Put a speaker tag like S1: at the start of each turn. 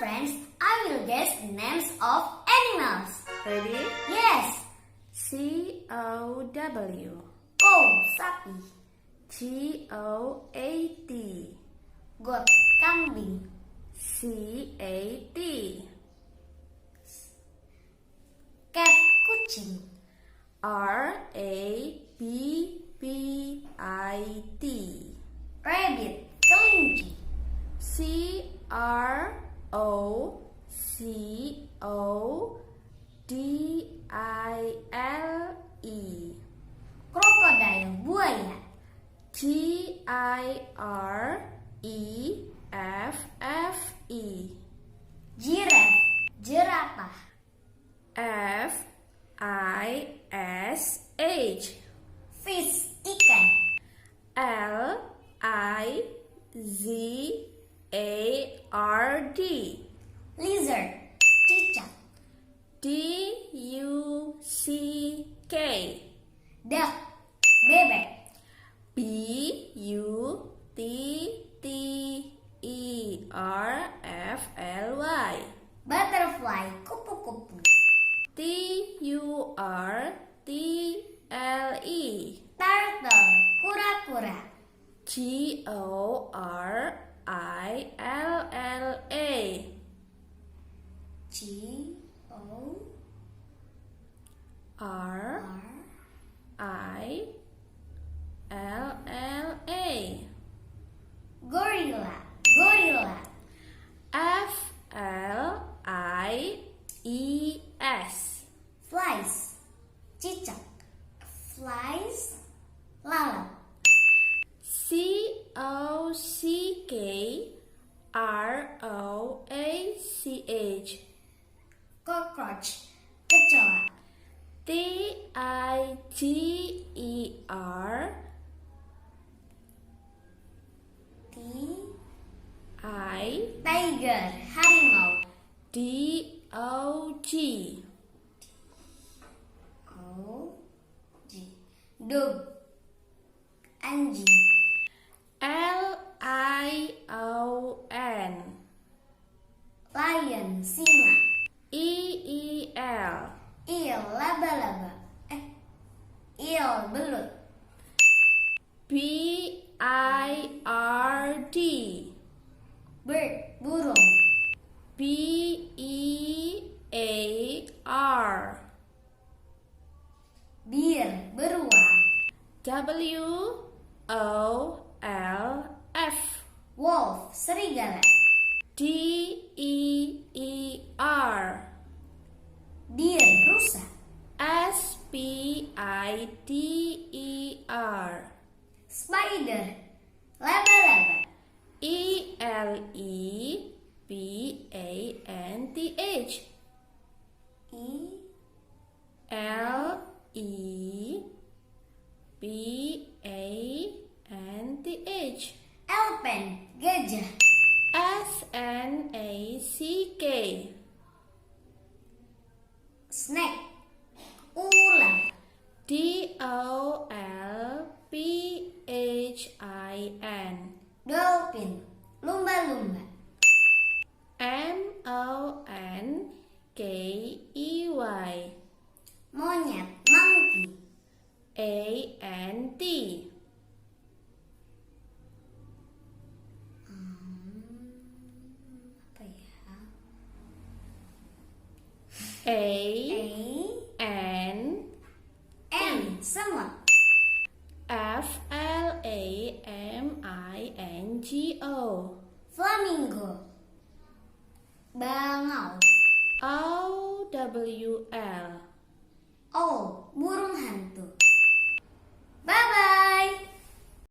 S1: friends, I will guess the names of animals.
S2: Ready?
S1: Yes.
S2: C-O-W.
S1: Cow, sapi.
S2: G-O-A-T.
S1: Goat, kambing.
S2: C-A-T.
S1: Cat, kucing.
S2: R-A-B-B-I-T.
S1: Rabbit, kelinci.
S2: C-R-O-C-O-D-I-L-E.
S1: Crocodile, buaya.
S2: G-I-R-E-F-F-E.
S1: Giraffe, jerapah.
S2: F-I-S-H.
S1: Fish, ikan.
S2: L-I-Z-A-R-D.
S1: Lizard, cicak.
S2: D-U-C-K.
S1: Duck, bebek.
S2: B-U-T-T-E-R-F-L-Y.
S1: Butterfly, kupu-kupu.
S2: T-U-R-T-L-E.
S1: Turtle, kura-kura.
S2: G-O-R-I-L-L-A. R-I-L-L-A.
S1: Gorilla, gorilla.
S2: F-L-I-E-S.
S1: Flies, cicak. Flies, lalat.
S2: C-O-C-K-R-O-A-C-H.
S1: Cockroach, kecoa.
S2: T-I-G-E-R.
S1: Tiger, harimau.
S2: D-O-G.
S1: Dog, anjing.
S2: L-I-O-N.
S1: Lion, singa.
S2: E-E-L.
S1: Eel, laba-laba. Eel, belut.
S2: B-I-R-D.
S1: Bird, burung.
S2: B-E-A-R.
S1: Deer, beruang.
S2: W-O-L-F.
S1: Wolf, serigala.
S2: D-E-E-R.
S1: Deer, rusa.
S2: S-P-I-D-E-R.
S1: Spider, laba-laba.
S2: E-L-E-P-A-N-T-H. L-E-P-A-N-T-H.
S1: Elephant, gajah.
S2: S-N-A-C-K.
S1: Snake, ular.
S2: D-O-L-P-H-I-N.
S1: Dolphin, lumba-lumba.
S2: M-O-N-K-E-Y.
S1: Monyet, monkey.
S2: A-N-T.
S1: Apa ya?
S2: A-N.
S1: N, semut.
S2: F-L-A-M-I-N-G-O.
S1: Flamingo, bangau.
S2: O-W-L.
S1: Owl, burung hantu. Bye-bye.